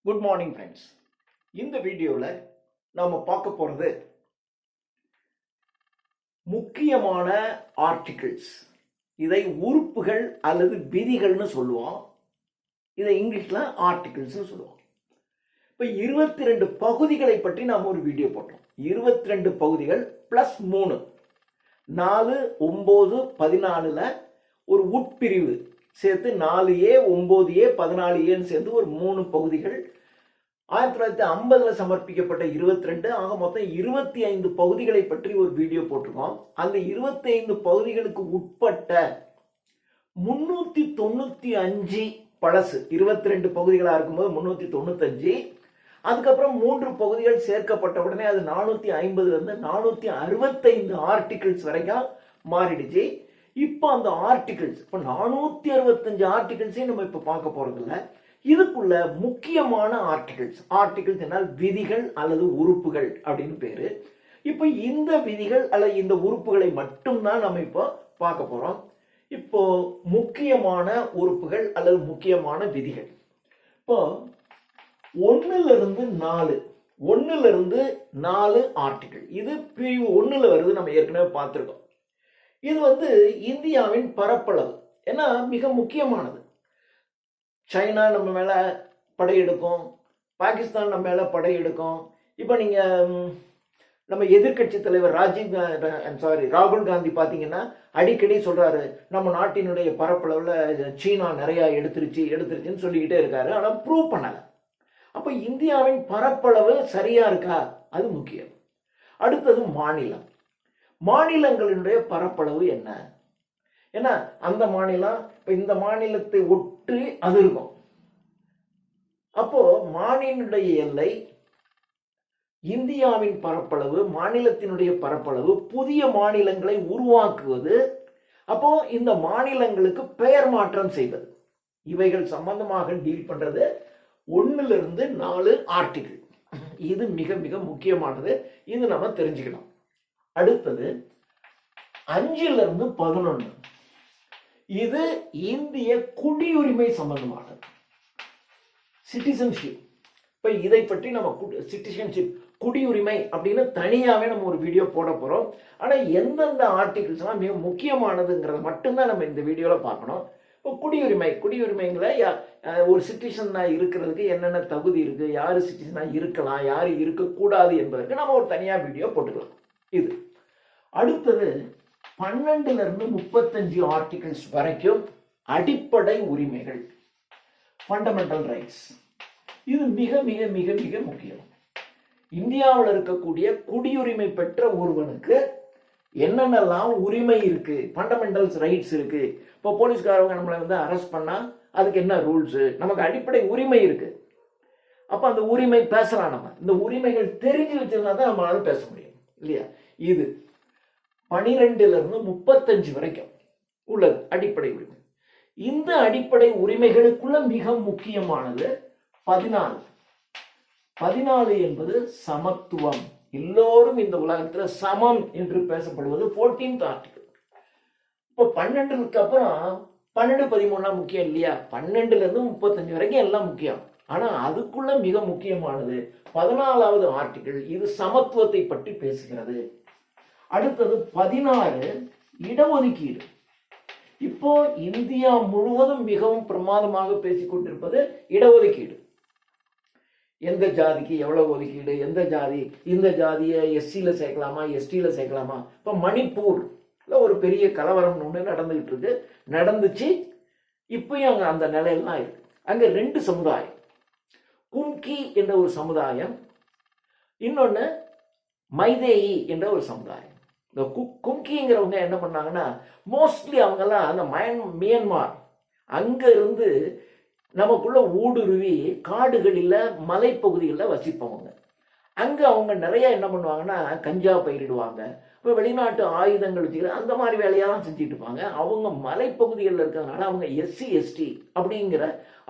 Good morning friends. இந்த வீடியோவில் நாம் பார்க்க போகிறது முக்கியமான ஆர்டிகிள்ஸ். இதை உறுப்புகள் அல்லது விதிகள்னு சொல்லுவோம். இதை இங்கிலீஷில் ஆர்டிகிள்ஸ்னு சொல்லுவோம். இப்போ 22 பகுதிகளை பற்றி நாம் ஒரு வீடியோ போட்டோம். 22 பகுதிகள் ப்ளஸ் 3 4 9 14ல் ஒரு உட்பிரிவு சேர்த்து 4A 9A 14Aன்னு சேர்ந்து ஒரு 3 பகுதிகள். 1950 சமர்ப்பிக்கப்பட்ட 22 ஆக மொத்தம் 25 பகுதிகளை பற்றி ஒரு வீடியோ போட்டிருக்கோம். அந்த 25 பகுதிகளுக்கு உட்பட்ட 395 பழசு. 22 பகுதிகளாக இருக்கும்போது 395, அதுக்கப்புறம் 3 பகுதிகள் சேர்க்கப்பட்ட உடனே அது 450 465 ஆர்டிகிள்ஸ் வரைக்கும் மாறிடுச்சு. இப்போ அந்த ஆர்டிகிள்ஸ் இப்போ 465 ஆர்டிகிள்ஸையும் நம்ம இப்போ பார்க்க போறதில்ல. இதுக்குள்ள முக்கியமான ஆர்டிகிள்ஸ் என்றால் விதிகள் அல்லது உறுப்புகள் அப்படின்னு பேரு. இப்போ இந்த விதிகள் அல்லது இந்த உறுப்புகளை மட்டும்தான் நம்ம இப்போ பார்க்க போறோம். இப்போ முக்கியமான உறுப்புகள் அல்லது முக்கியமான விதிகள். இப்போ 1லிருந்து 4 ஆர்டிகிள். இது பிரிவு 1ல வருது. நம்ம ஏற்கனவே பார்த்துருக்கோம். இது இந்தியாவின் பரப்பளவு. ஏன்னா மிக முக்கியமானது. சைனா நம்ம மேல படையெடுக்கும், பாகிஸ்தான் நம்ம மேல படையெடுக்கும். இப்போ நீங்க நம்ம எதிர்கட்சி தலைவர் ராகுல் காந்தி பார்த்தீங்கன்னா அடிக்கடி சொல்றாரு, நம்ம நாட்டினுடைய பரப்பளவுல சீனா நிறைய எடுத்துருச்சுன்னு சொல்லிக்கிட்டே இருக்காரு. ஆனால் ப்ரூவ் பண்ணல. அப்போ இந்தியாவின் பரப்பளவு சரியா இருக்கா? அது முக்கியம். அடுத்தது மாநிலங்களினுடைய பரப்பளவு என்ன? ஏன்னா அந்த மாநிலம் இப்போ இந்த மாநிலத்தை ஒட்டி அது இருக்கும். அப்போ மாநிலனுடைய எல்லை, இந்தியாவின் பரப்பளவு, மாநிலத்தினுடைய பரப்பளவு, புதிய மாநிலங்களை உருவாக்குவது, அப்போ இந்த மாநிலங்களுக்கு பெயர் மாற்றம் செய்வது, இவைகள் சம்பந்தமாக டீல் பண்றது 1லிருந்து 4 ஆர்டிகிள். இது மிக மிக முக்கியமானது. இது நம்ம தெரிஞ்சுக்கணும். அடுத்தது 5லிருந்து 11. இது இந்திய குடியுரிமை சம்பந்தமானது, சிட்டிசன்ஷிப். இப்ப இதை பற்றி நம்ம சிட்டிசன்ஷிப், குடியுரிமை அப்படின்னு தனியாவே நம்ம ஒரு வீடியோ போட போறோம். ஆனா எந்தெந்த ஆர்டிகிள்ஸ்லாம் மிக முக்கியமானதுங்கிறத மட்டும்தான் நம்ம இந்த வீடியோல பார்க்கணும். இப்போ குடியுரிமைங்களை ஒரு சிட்டிசனா இருக்கிறதுக்கு என்னென்ன தகுதி இருக்கு, யாரு சிட்டிசனா இருக்கலாம், யாரு இருக்கக்கூடாது என்பதற்கு நம்ம ஒரு தனியா வீடியோ போட்டுக்கலாம். இது அடுத்தது 12லிருந்து 35 ஆர்டிகிள்ஸ் வரைக்கும் அடிப்படை உரிமைகள், ஃபண்டமெண்டல் ரைட்ஸ். இது மிக மிக மிக மிக முக்கியம். இந்தியாவில் இருக்கக்கூடிய குடியுரிமை பெற்ற ஒருவனுக்கு என்னென்னலாம் உரிமை இருக்கு, ஃபண்டமெண்டல்ஸ் ரைட்ஸ் இருக்கு. இப்போ போலீஸ்காரங்க நம்மளை அரெஸ்ட் பண்ணா அதுக்கு என்ன ரூல்ஸ், நமக்கு அடிப்படை உரிமை இருக்கு. அப்ப அந்த உரிமை பேசலாம். நம்ம இந்த உரிமைகள் தெரிஞ்சு வச்சிருந்தா தான் நம்மளால பேச முடியும், இல்லையா? இது 12லிருந்து 35 வரைக்கும் உள்ளது அடிப்படை உரிமை. இந்த அடிப்படை உரிமைகளுக்குள்ள மிக முக்கியமானது 14 என்பது சமத்துவம். எல்லோரும் இந்த உலகத்துல சமம் என்று பேசப்படுவது 14th ஆர்டிகிள். இப்போ 12க்கு அப்புறம் 12 13 முக்கியம் இல்லையா? 12லிருந்து 35 வரைக்கும் எல்லாம் முக்கியம். ஆனா அதுக்குள்ள மிக முக்கியமானது 14வது ஆர்டிகிள். இது சமத்துவத்தை பற்றி பேசுகிறது. அடுத்தது 16 இடஒதுக்கீடு. இப்போ இந்தியா முழுவதும் மிகவும் பிரமாதமாக பேசிக் கொண்டிருப்பது இடஒதுக்கீடு. எந்த ஜாதிக்கு எவ்வளவு ஒதுக்கீடு, எந்த ஜாதி இந்த ஜாதியை எஸ்சியில சேர்க்கலாமா, எஸ்டியில சேர்க்கலாமா. இப்போ மணிப்பூர்ல ஒரு பெரிய கலவரம் ஒன்று நடந்துச்சு. இப்பயும் அங்க அந்த நிலையெல்லாம் இருக்கு. அங்க 2 சமுதாயம், கும்கி என்ற ஒரு சமுதாயம், இன்னொன்னு மைதேயி என்ற ஒரு சமுதாயம். இந்த கும்கிங்கிறவங்க என்ன பண்ணாங்கன்னா, மோஸ்ட்லி அவங்கெல்லாம் அந்த மியான்மார் அங்க இருந்து நமக்குள்ள ஊடுருவி காடுகளில் மலைப்பகுதிகளில் வசிப்பவங்க. அங்க அவங்க நிறைய என்ன பண்ணுவாங்கன்னா, கஞ்சா பயிரிடுவாங்க, இப்போ வெளிநாட்டு ஆயுதங்கள் வச்சுக்கிற அந்த மாதிரி வேலையெல்லாம் செஞ்சுட்டு இருப்பாங்க. அவங்க மலைப்பகுதிகளில் இருக்கிறதுனால அவங்க எஸ்சி எஸ்டி அப்படிங்கிற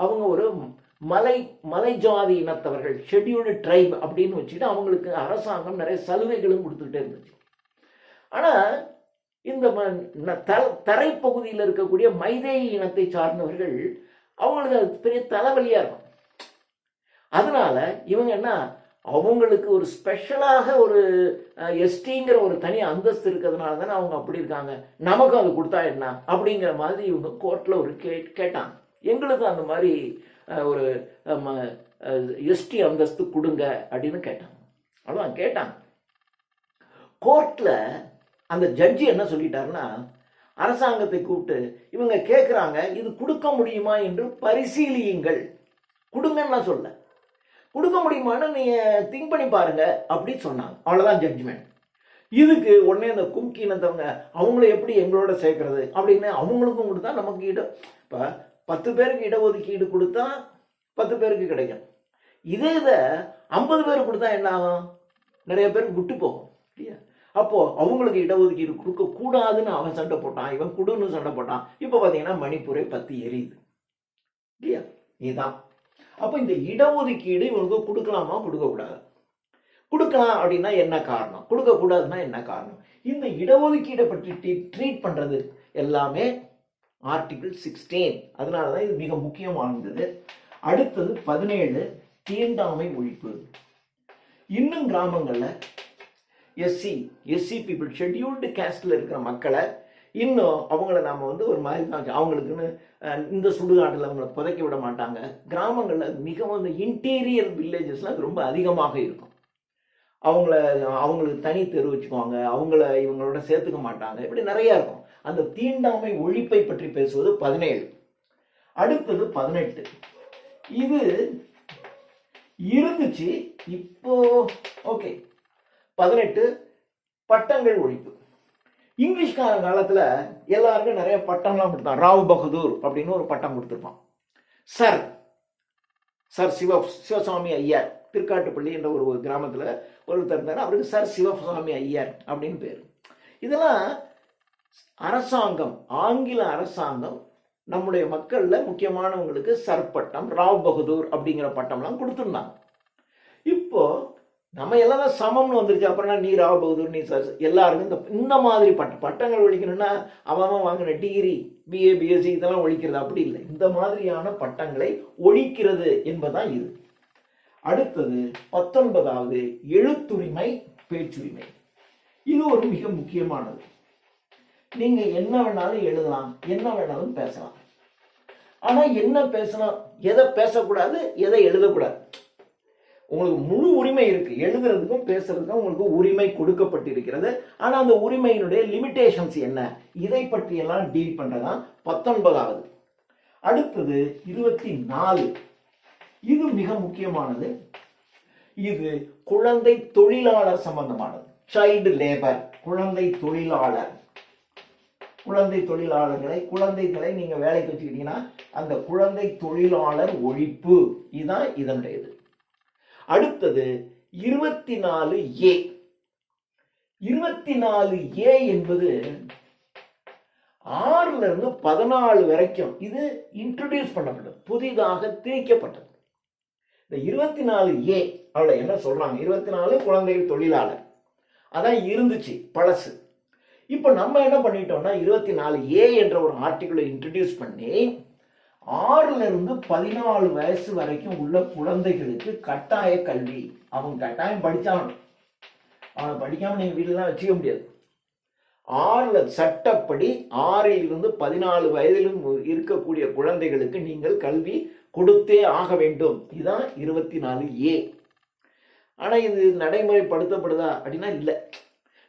அவங்க ஒரு மலை ஜாதி இனத்தவர்கள், ஷெட்யூல்டு ட்ரைப் அப்படின்னு வச்சுட்டு அவங்களுக்கு அரசாங்கம் நிறைய சலுகைகளும் கொடுத்துக்கிட்டே இருந்துச்சு. ஆனா இந்த தரைப்பகுதியில் இருக்கக்கூடிய மைதேயி இனத்தை சார்ந்தவர்கள் அவங்களுக்கு அது பெரிய தலைவலியா இருக்கும். அதனால இவங்க என்ன, அவங்களுக்கு ஒரு ஸ்பெஷலாக ஒரு எஸ்டிங்கிற ஒரு தனி அந்தஸ்து இருக்கிறதுனால தானே அவங்க அப்படி இருக்காங்க, நமக்கும் அது கொடுத்தா என்ன அப்படிங்கிற மாதிரி இவங்க கோர்ட்டில் ஒரு கேட்டாங்க. எங்களுக்கு அந்த மாதிரி ஒரு எஸ்டி அந்தஸ்து கொடுங்க அப்படின்னு கேட்டாங்க. அவ்வளோதான் கேட்டாங்க. கோர்ட்டில் அந்த ஜட்ஜி என்ன சொல்லிட்டாருன்னா, அரசாங்கத்தை கூப்பிட்டு இவங்க கேட்குறாங்க, இது கொடுக்க முடியுமா என்று பரிசீலியுங்கள், கொடுங்கன்னா சொல்ல, கொடுக்க முடியுமான்னு நீங்கள் திங்க் பண்ணி பாருங்க அப்படின்னு சொன்னாங்க. அவ்வளோதான் ஜட்ஜ்மெண்ட். இதுக்கு உடனே அந்த கும்கினத்தவங்க அவங்கள எப்படி எங்களோட சேர்க்கறது அப்படின்னு அவங்களுக்கும் கொடுத்தா நமக்கு இப்போ 10 பேருக்கு இடஒதுக்கீடு கொடுத்தா 10 பேருக்கு கிடைக்கும். இதே இதை 50 பேருக்கு கொடுத்தா என்ன ஆகும், நிறைய பேருக்கு விட்டு போகும் இல்லையா? அப்போ அவங்களுக்கு இடஒதுக்கீடு கொடுக்க கூடாதுன்னு அவன் சண்டை போட்டான், இவன் குடுன்னு சண்டை போட்டான். இப்போ பார்த்தீங்கன்னா மணிப்பூரை பத்தி எரியுது இல்லையா? இதுதான். அப்போ இந்த இடஒதுக்கீடு இவனுக்கு கொடுக்கலாமா கொடுக்கக்கூடாது? கொடுக்கலாம் அப்படின்னா என்ன காரணம், கொடுக்கக்கூடாதுன்னா என்ன காரணம்? இந்த இடஒதுக்கீடை பற்றி ட்ரீட் பண்றது எல்லாமே ஆர்டிகிள் 16. அதனால தான் இது மிக முக்கியமானது. அடுத்தது 17 தீண்டாமை ஒழிப்பு. இன்னும் கிராமங்களில் எஸ்சி பீப்புள், ஷெட்யூல்டு கேஸ்டில் இருக்கிற மக்களை இன்னும் அவங்கள நாம் ஒரு மாதிரி தான், அவங்களுக்குன்னு இந்த சுடுகாட்டில் அவங்கள புதைக்க விட மாட்டாங்க. கிராமங்களில் மிகவும் இன்டீரியர் வில்லேஜஸில் அது ரொம்ப அதிகமாக இருக்கும். அவங்களுக்கு தனி தெரு வச்சுக்குவாங்க, அவங்கள இவங்களோட சேர்த்துக்க மாட்டாங்க, இப்படி நிறையா இருக்கும். அந்த தீண்டாமை ஒழிப்பை பற்றி பேசுவது 17. அடுத்தது 18. இது இருந்துச்சு, இப்போ ஓகே. 18 பட்டங்கள் ஒழிப்பு. இங்கிலீஷ்கார காலத்தில் எல்லாருக்கும் நிறைய பட்டம்லாம் கொடுத்தான். ராவ் பகதூர் அப்படின்னு ஒரு பட்டம் கொடுத்துருப்பான். சர் சிவசாமி ஐயர், திருக்காட்டுப்பள்ளி என்ற ஒரு கிராமத்தில் ஒருத்தர் இருந்தார், அவருக்கு சர் சிவசாமி ஐயர் அப்படின்னு பேர். இதெல்லாம் அரசாங்கம், ஆங்கில அரசாங்கம் நம்முடைய மக்களில் முக்கியமானவங்களுக்கு சர் பட்டம், ராவ் பகதூர் அப்படிங்கிற பட்டம்லாம் கொடுத்துருந்தாங்க. இப்போ நம்ம எல்லாம் தான் சமம்னு வந்துருச்சு. அப்புறம் நீ ராவ் பகதூர், நீ சார், எல்லாருக்கும் இந்த மாதிரி பட்டங்கள் ஒழிக்கணும்னா அவன் வாங்கின டிகிரி, பிஏ பிஎஸ்சி இதெல்லாம் ஒழிக்கிறது அப்படி இல்லை. இந்த மாதிரியான பட்டங்களை ஒழிக்கிறது என்பதுதான் இது. அடுத்தது 19வது எழுத்துரிமை, பேச்சுரிமை. இது ஒரு மிக முக்கியமானது. நீங்க என்ன வேணாலும் எழுதலாம், என்ன வேணாலும் பேசலாம். ஆனா என்ன பேசலாம், எதை பேசக்கூடாது, எதை எழுதக்கூடாது, உங்களுக்கு முழு உரிமை இருக்கு. எழுதுறதுக்கும் பேசுறதுக்கும் உங்களுக்கு உரிமை கொடுக்கப்பட்டிருக்கிறது. ஆனா அந்த உரிமையினுடைய லிமிடேஷன்ஸ் என்ன, இதை பற்றியெல்லாம் டீல் பண்றதான் 19வது. அடுத்தது 24. இது மிக முக்கியமானது. இது குழந்தை தொழிலாளர் சம்பந்தமானது. சைல்டு லேபர், குழந்தை தொழிலாளர். குழந்தைகளை நீங்க வேலைக்கு வச்சுக்கிட்டீங்கன்னா அந்த குழந்தை தொழிலாளர் ஒழிப்பு, இதுதான் இதனுடையது. அடுத்தது 24A. 24A என்பது 6ல இருந்து 14 வரைக்கும் இது இன்ட்ரோடியூஸ் பண்ணப்பட்டது, புதிதாக திணிக்கப்பட்டது. இந்த 24A அவளை என்ன சொல்றாங்க, 24 குழந்தைகள் தொழிலாளர், அதான் இருந்துச்சு பழசு. இப்போ நம்ம என்ன பண்ணிட்டோம்னா 24A என்ற ஒரு ஆர்டிகிளை இன்ட்ரடியூஸ் பண்ணி 6ல இருந்து 14 வயசு வரைக்கும் உள்ள குழந்தைகளுக்கு கட்டாய கல்வி. அவங்க கட்டாயம் படிச்சாங்க, அவனை படிக்காம நீங்க வீட்டிலாம் வச்சுக்க முடியாது. 6ல சட்டப்படி 6ல் இருந்து 14 வயதிலும் இருக்கக்கூடிய குழந்தைகளுக்கு நீங்கள் கல்வி கொடுத்தே ஆக வேண்டும். இதுதான் 24A. ஆனா இது நடைமுறைப்படுத்தப்படுதா அப்படின்னா இல்லை.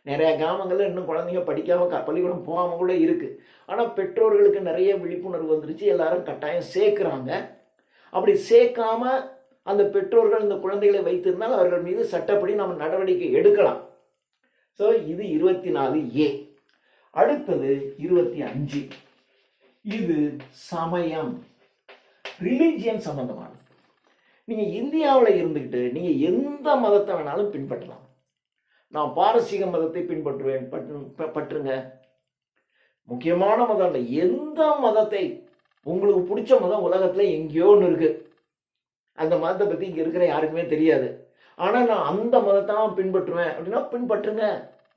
நிறைய கிராமங்கள்ல இன்னும் குழந்தைங்க படிக்காம பள்ளிக்கூடம் போகாம கூட இருக்கு. ஆனா பெற்றோர்களுக்கு நிறைய விழிப்புணர்வு வந்துருச்சு, எல்லாரும் கட்டாயம் சேர்க்கிறாங்க. அப்படி சேர்க்காம அந்த பெற்றோர்கள் இந்த குழந்தைகளை வைத்திருந்தால் அவர்கள் மீது சட்டப்படி நம்ம நடவடிக்கை எடுக்கலாம். ஸோ இது 24A. அடுத்தது 25. இது சமயம், ரிலிஜியன் சம்பந்தமானது. நீங்க இந்தியாவில் இருந்துக்கிட்டு நீங்க எந்த மதத்தை வேணாலும் பின்பற்றலாம். நான் பாரசீக மதத்தை பின்பற்றுவேன், பற்றுங்க. முக்கியமான மதம் இல்லை, எந்த மதத்தை உங்களுக்கு பிடிச்ச மதம் உலகத்துல எங்கேயோ ஒன்று இருக்கு. அந்த மதத்தை பத்தி இங்க இருக்கிற யாருக்குமே தெரியாது. ஆனா நான் அந்த மதத்தை தான் பின்பற்றுவேன் அப்படின்னா பின்பற்றுங்க.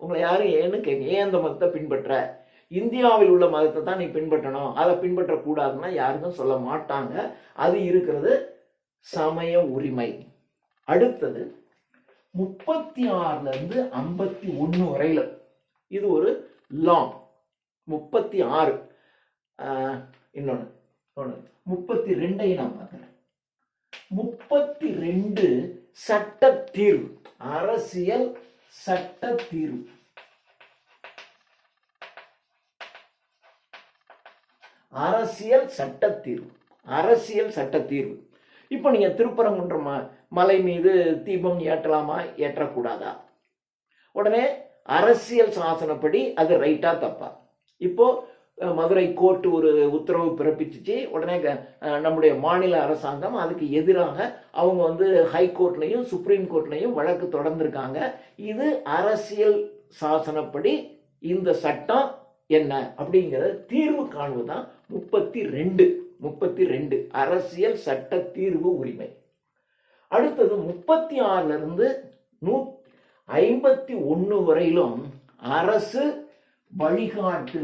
உங்களை யாரும் ஏன்னு கேட்க, ஏன் அந்த மதத்தை பின்பற்ற, இந்தியாவில் உள்ள மதத்தை தான் நீ பின்பற்றணும், அதை பின்பற்றக்கூடாதுன்னா யாருக்கும் சொல்ல மாட்டாங்க. அது இருக்கிறது சமய உரிமை. அடுத்தது 36ல இருந்து 51 வரையில இது ஒரு லாங். 36 இன்னொன்னு 32 நான் பார்க்கிறேன். 32 சட்ட தீர்வு, அரசியல் சட்ட தீர்வு. அரசியல் சட்ட தீர்வு, அரசியல் சட்ட தீர்வு. இப்போ நீங்க திருப்பரங்குன்றம் மலை மீது தீபம் ஏற்றலாமா ஏற்றக்கூடாதா? உடனே அரசியல் சாசனப்படி அது ரைட்டா தப்பா? இப்போ மதுரை கோர்ட் ஒரு உத்தரவு பிறப்பிச்சிச்சு. உடனே நம்முடைய மாநில அரசாங்கம் அதுக்கு எதிராக அவங்க ஹைகோர்ட்லையும் சுப்ரீம் கோர்ட்லையும் வழக்கு தொடர்ந்திருக்காங்க. இது அரசியல் சாசனப்படி இந்த சட்டம் என்ன அப்படிங்கிற தீர்வு காணுவதுதான் 32 அரசியல் சட்ட தீர்வு உரிமை. அடுத்தது 36ல இருந்து 51 வரையிலும் அரசு வழிகாட்டு,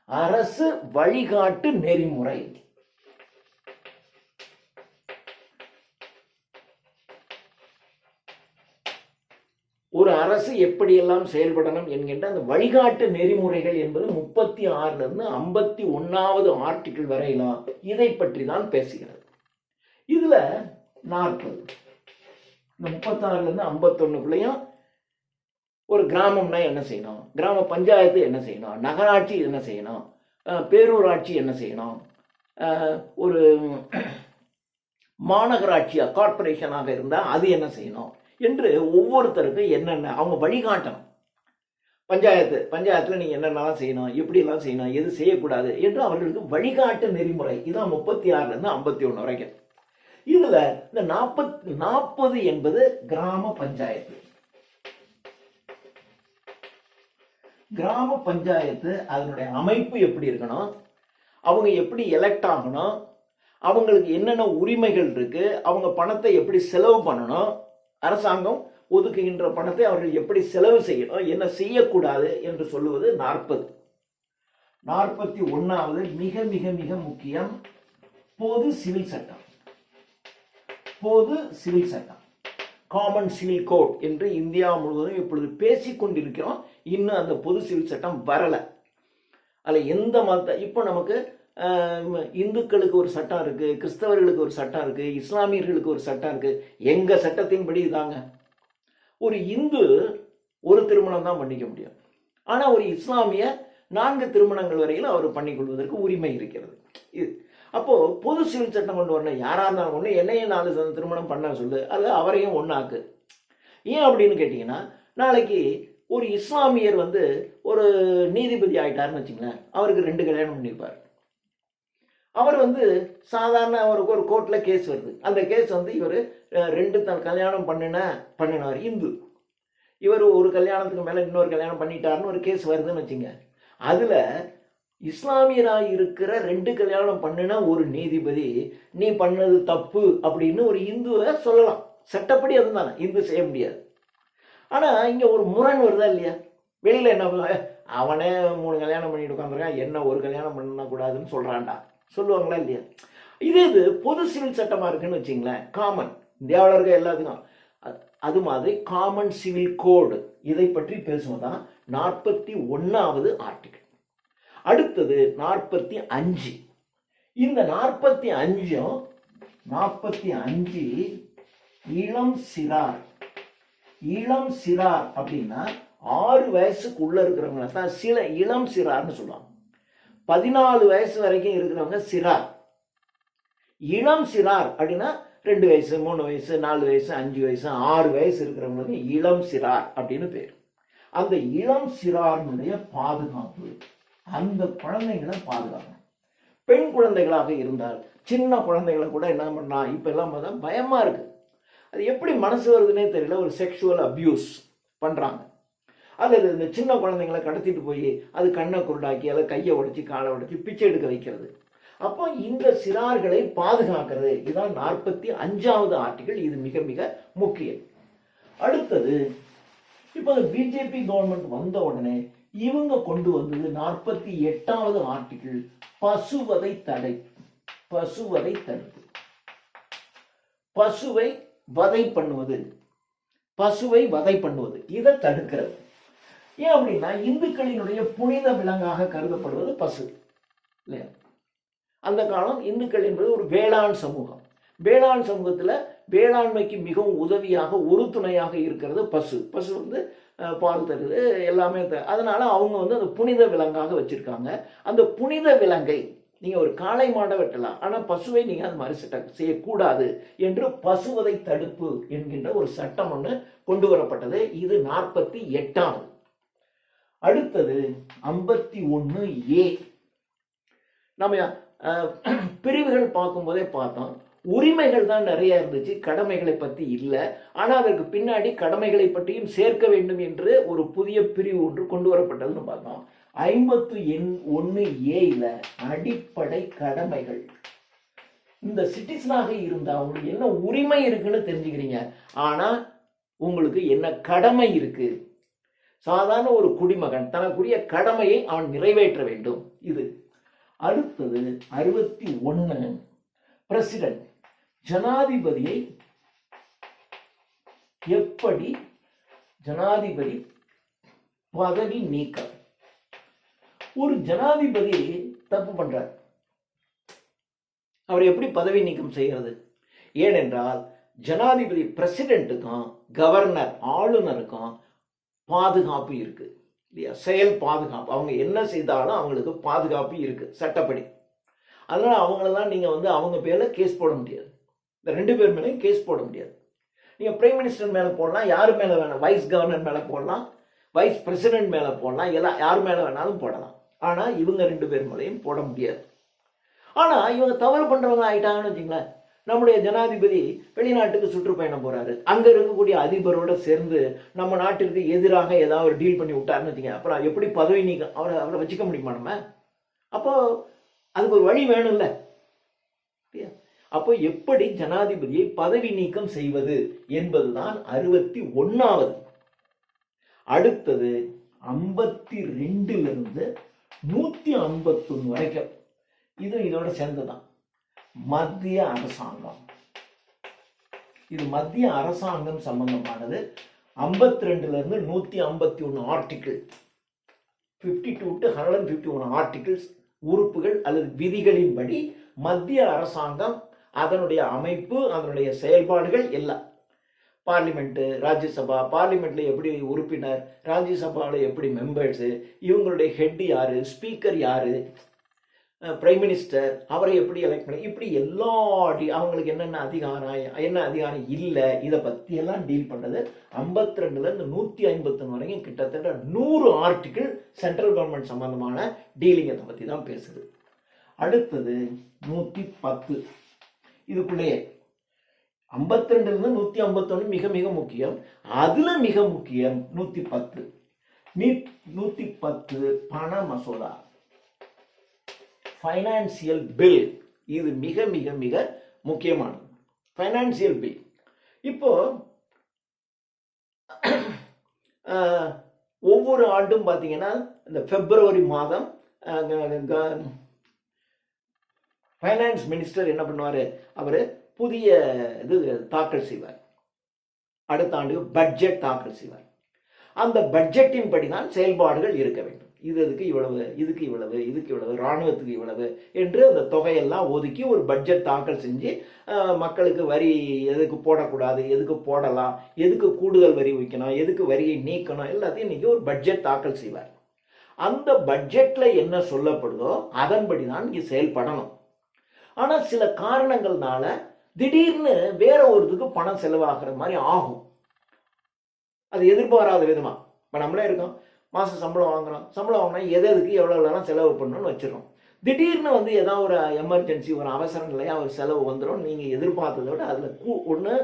அரசு வழிகாட்டு நெறிமுறை. ஒரு அரசு எப்படியெல்லாம் செயல்படணும் என்கின்ற அந்த வழிகாட்டு நெறிமுறைகள் என்பது 36ல இருந்து 51வது ஆர்டிகிள் வரையிலும் இதை பற்றி தான் பேசுகிறது. இதுல 40 இந்த 36ல இருந்து 51குள்ளேயும் ஒரு கிராமம்னா என்ன செய்யணும், கிராம பஞ்சாயத்து என்ன செய்யணும், நகராட்சி என்ன செய்யணும், பேரூராட்சி என்ன செய்யணும், ஒரு மாநகராட்சியா கார்பரேஷனாக இருந்தால் அது என்ன செய்யணும் என்று ஒவ்வொருத்தருக்கும் என்னென்ன அவங்க வழிகாட்டணும். பஞ்சாயத்துல நீங்க என்னென்னலாம் செய்யணும், எப்படிலாம் செய்யணும், எது செய்யக்கூடாது என்று அவர்களுக்கு வழிகாட்டு நெறிமுறை. இதான் 36ல இருந்து 51 வரைக்கும். இதுல இந்த 40 என்பது கிராம பஞ்சாயத்து. கிராம பஞ்சாயத்து அதனுடைய அமைப்பு எப்படி இருக்கணும், அவங்க எப்படி எலெக்ட் ஆகணும், அவங்களுக்கு என்னென்ன உரிமைகள் இருக்கு, அவங்க பணத்தை எப்படி செலவு பண்ணணும், அரசாங்கம் ஒதுக்குகின்ற பணத்தை அவர்கள் எப்படி செலவு செய்யணும், என்ன செய்யக்கூடாது என்று சொல்லுவது 40. 41வது மிக மிக மிக முக்கியம், பொது சிவில் சட்டம். பொது சிவில் சட்டம், காமன் சிவில் கோட் என்று இந்தியா முழுவதும் இப்பொழுது பேசிக்கொண்டிருக்கிறோம். இன்னும் அந்த பொது சிவில் சட்டம் வரல. அதில் எந்த மத இப்போ நமக்கு இந்துக்களுக்கு ஒரு சட்டம் இருக்கு, கிறிஸ்தவர்களுக்கு ஒரு சட்டம் இருக்கு, இஸ்லாமியர்களுக்கு ஒரு சட்டம் இருக்கு. எங்க சட்டத்தின்படி இதாங்க. ஒரு இந்து ஒரு திருமணம் தான் பண்ணிக்க முடியும். ஆனா ஒரு இஸ்லாமிய 4 திருமணங்கள் வரையில் அவர் பண்ணிக்கொள்வதற்கு உரிமை இருக்கிறது. அப்போ பொது சிவில் சட்டம் கொண்டு வரணும். யாரா இருந்தாலும் ஒண்ணு என்னையும் 4 திருமணம் பண்ண சொல்லு, அல்ல அவரையும் ஒண்ணாக்கு. ஏன் அப்படின்னு கேட்டீங்கன்னா, நாளைக்கு ஒரு இஸ்லாமியர் ஒரு நீதிபதி ஆயிட்டாருன்னு வச்சுங்களேன், அவருக்கு 2 கல்யாணம் பண்ணியிருப்பார். அவர் சாதாரண அவருக்கு ஒரு கோர்ட்ல கேஸ் வருது. அந்த கேஸ் இவர் 2 கல்யாணம் பண்ணினார் இந்து. இவர் ஒரு கல்யாணத்துக்கு மேல இன்னொரு கல்யாணம் பண்ணிட்டாருன்னு ஒரு கேஸ் வருதுன்னு வச்சுங்க. அதுல இஸ்லாமியராக இருக்கிற 2 கல்யாணம் பண்ணின ஒரு நீதிபதி நீ பண்ணது தப்பு அப்படின்னு ஒரு இந்துவை சொல்லலாம். சட்டப்படி அதுதானே, இந்து செய்ய முடியாது. ஆனா இங்க ஒரு முரண் வருதா இல்லையா? வெளியில என்ன, அவனே 3 கல்யாணம் பண்ணிட்டு உட்காந்துருக்கான், என்ன ஒரு கல்யாணம் பண்ணக்கூடாதுன்னு சொல்றான்டா, சொல்லுவாங்களா இல்லையா? இது பொது சிவில் சட்டமா இருக்குன்னு வச்சுங்களேன். காமன் இந்தியாவில் இருக்க எல்லாத்துக்கும் அது மாதிரி காமன் சிவில் கோடு. இதை பற்றி பேசுவதுதான் 41வது ஆர்டிகிள். அடுத்தது 45. இந்த 45 இளம் சிறார். இளம் சிறார் அப்படின்னா 6 வயசுக்குள்ள இருக்கிறவங்க தான் சில இளம் சிறார்னு சொல்லுவாங்க. 14 வயசு வரைக்கும் இருக்கிறவங்க சிறார். இளம் சிறார் அப்படின்னா 2 வயசு 3 வயசு 4 வயசு 5 வயசு 6 வயசு இருக்கிறவங்களுக்கு இளம் சிறார் அப்படின்னு பேர். அந்த இளம் சிறாருடைய பாதுகாப்பு, அந்த குழந்தைகளை பாதுகாக்கணும். பெண் குழந்தைகளாக இருந்தால், சின்ன குழந்தைகளை கூட என்ன பண்ணா இப்ப எல்லாம் பயமா இருக்கு. அது எப்படி மனசு வருதுன்னே தெரியல. ஒரு செக்ஷுவல் அபியூஸ் பண்றாங்க. அல்லது இந்த சின்ன குழந்தைங்களை கடத்திட்டு போய் அது கண்ணை குருடாக்கி அதை கையை உடைச்சி காலை உடைச்சி பிச்சை எடுக்க வைக்கிறது. அப்போ இந்த சிறார்களை பாதுகாக்கிறது. இதுதான் 45வது ஆர்டிகிள். இது மிக மிக முக்கியம். அடுத்தது இப்போ பிஜேபி கவர்மெண்ட் வந்த உடனே இவங்க கொண்டு வந்தது 48வது ஆர்டிகிள், பசுவதை தடை. பசுவதை தடுப்பு. பசுவை வதை பண்ணுவது, பசுவை வதை பண்ணுவது இதை தடுக்கிறது. ஏன் அப்படின்னா இந்துக்களினுடைய புனித விலங்காக கருதப்படுவது பசு இல்லையா? அந்த காலம் இந்துக்கள் என்பது ஒரு வேளாண் சமூகம். வேளாண் சமூகத்தில் வேளாண்மைக்கு மிகவும் உதவியாக ஒரு துணையாக இருக்கிறது பசு. பசு வந்து பால் தருது, எல்லாமே அதனால அவங்க வந்து அந்த புனித விலங்காக வச்சிருக்காங்க. அந்த புனித விலங்கை நீங்கள் ஒரு காளை மாடை வெட்டலாம், ஆனால் பசுவை நீங்கள் அது மாதிரி செய்யக்கூடாது என்று பசுவதை தடுப்பு என்கின்ற ஒரு சட்டம் ஒன்று கொண்டு வரப்பட்டது. இது 48வது. அடுத்தது 51A. நம்ம பிரிவுகள் பார்க்கும்போதே பார்த்தோம், உரிமைகள் தான் நிறைய இருந்துச்சு, கடமைகளை பற்றி இல்லை. ஆனால் அதற்கு பின்னாடி கடமைகளை பற்றியும் சேர்க்க வேண்டும் என்று ஒரு புதிய பிரிவு ஒன்று கொண்டு வரப்பட்டதுன்னு பார்த்தோம். 51A அடிப்படை கடமைகள். இந்த சிட்டிசனாக இருந்தால் அவங்களுக்கு என்ன உரிமை இருக்குன்னு தெரிஞ்சுக்கிறீங்க, ஆனால் உங்களுக்கு என்ன கடமை இருக்கு. சாதாரண ஒரு குடிமகன் தனக்குரிய கடமையை அவன் நிறைவேற்ற வேண்டும். இது. அடுத்தது 61 பிரசிடென்ட், ஜனாதிபதியை எப்படி ஜனாதிபதி பதவி நீக்கம். ஒரு ஜனாதிபதி தப்பு பண்றார், அவர் எப்படி பதவி நீக்கம் செய்கிறது? ஏனென்றால் ஜனாதிபதி பிரசிடென்ட்டுக்கும் கவர்னர் ஆளுநருக்கும் பாதுகாப்பு இருக்கு இல்லையா? செயல் பாதுகாப்பு. அவங்க என்ன செய்தாலும் அவங்களுக்கு பாதுகாப்பு இருக்கு சட்டப்படி. அதனால அவங்களெல்லாம் நீங்க வந்து அவங்க பேர்ல கேஸ் போட முடியாது. இந்த 2 பேர் மேலேயும் கேஸ் போட முடியாது. நீங்க பிரைம் மினிஸ்டர் மேல போடலாம், யாரு மேல வேணாம், வைஸ் கவர்னர் மேல போடலாம், வைஸ் பிரசிடென்ட் மேல போடலாம், எல்லாம் யார் மேல வேணாலும் போடலாம். ஆனா இவங்க 2 பேர் மேலேயும் போட முடியாது. ஆனா இவங்க தவறு பண்றவங்க ஆயிட்டாங்கன்னு வச்சுங்களேன். நம்முடைய ஜனாதிபதி வெளிநாட்டுக்கு சுற்றுப்பயணம் போறாரு, அங்க இருக்கக்கூடிய அதிபரோட சேர்ந்து நம்ம நாட்டிற்கு எதிராக ஏதாவது ஒரு டீல் பண்ணி விட்டாருன்னு வச்சுங்க, அப்புறம் எப்படி பதவி நீக்கம் அவரை வச்சுக்க முடியுமா நம்ம? அப்போ அதுக்கு ஒரு வழி வேணும்ல. அப்போ எப்படி ஜனாதிபதியை பதவி நீக்கம் செய்வது என்பதுதான் 61வது. அடுத்தது 52 151 வரைக்கும் இது இதோட சேர்ந்துதான் மத்திய அரசாங்கம். இது மத்திய அரசாங்கம் சம்பந்தமானது. 52 151 ஆர்டிகிள், 52 to 151 ஆர்டிகிள்ஸ், உறுப்புகள் அல்லது விதிகளின்படி மத்திய அரசாங்கம் அதனுடைய அமைப்பு, அதனுடைய செயல்பாடுகள் எல்லாம். பார்லிமெண்ட்டு, ராஜ்யசபா, பார்லிமெண்ட்ல எப்படி உறுப்பினர், ராஜ்யசபாவில் எப்படி மெம்பர்ஸு, இவங்களுடைய ஹெட் யாரு, ஸ்பீக்கர் யாரு, பிரைம் மினிஸ்டர் அவரை எப்படி எலெக்ட் பண்ணி, இப்படி எல்லா அவங்களுக்கு என்னென்ன அதிகாரம், என்ன அதிகாரம் இல்லை, இதை பற்றி எல்லாம் டீல் பண்ணது. 52 151 வரைக்கும் கிட்டத்தட்ட 100 ஆர்டிகிள் சென்ட்ரல் கவர்மெண்ட் சம்பந்தமான டீலிங்கை பற்றி தான் பேசுது. அடுத்தது 110. இதுக்குள்ளேயே 52 151 மிக மிக முக்கியம். அதுல மிக முக்கியம் 110. 110 பண மசோதா, ஃபைனான்சியல் பில். இது மிக மிக மிக முக்கியமானது. ஃபைனான்சியல் பில் இப்போ ஒவ்வொரு ஆண்டும் பார்த்தீங்கன்னா இந்த பிப்ரவரி மாதம் ஃபைனான்ஸ் மினிஸ்டர் என்ன பண்ணுவார், அவர் புதிய இது தாக்கல் செய்வார். அடுத்த ஆண்டு பட்ஜெட் தாக்கல் செய்வார். அந்த பட்ஜெட்டின் படி தான் செயல்பாடுகள் இருக்க வேண்டும். இதுக்கு இவ்வளவு, இதுக்கு இவ்வளவு, இதுக்கு இவ்வளவு, இராணுவத்துக்கு இவ்வளவு என்று அந்த தொகையெல்லாம் ஒதுக்கி ஒரு பட்ஜெட் தாக்கல் செஞ்சு மக்களுக்கு வரி எதுக்கு போடக்கூடாது, எதுக்கு போடலாம், எதுக்கு கூடுதல் வரி வைக்கணும், எதுக்கு வரியை நீக்கணும், எல்லாத்தையும் இன்னைக்கு ஒரு பட்ஜெட் தாக்கல் செய்வார். அந்த பட்ஜெட்ல என்ன சொல்லப்படுதோ அதன்படி தான் இங்கே செயல்படணும். ஆனால் சில காரணங்கள்னால திடீர்னு வேற ஒருத்துக்கு பணம் செலவாகிற மாதிரி ஆகும். அது எதிர்பாராத விதமா. இப்போ நம்மளே இருக்கோம், மாதம் சம்பளம் வாங்குறோம், சம்பளம் வாங்கினா எதுக்கு எவ்வளோலாம் செலவு பண்ணணும்னு வச்சிடறோம். திடீர்னு வந்து ஏதாவது ஒரு எமர்ஜென்சி, ஒரு அவசர நிலையாக ஒரு செலவு வந்துடும். நீங்கள் எதிர்பார்த்ததை விட அதில் ஒன்று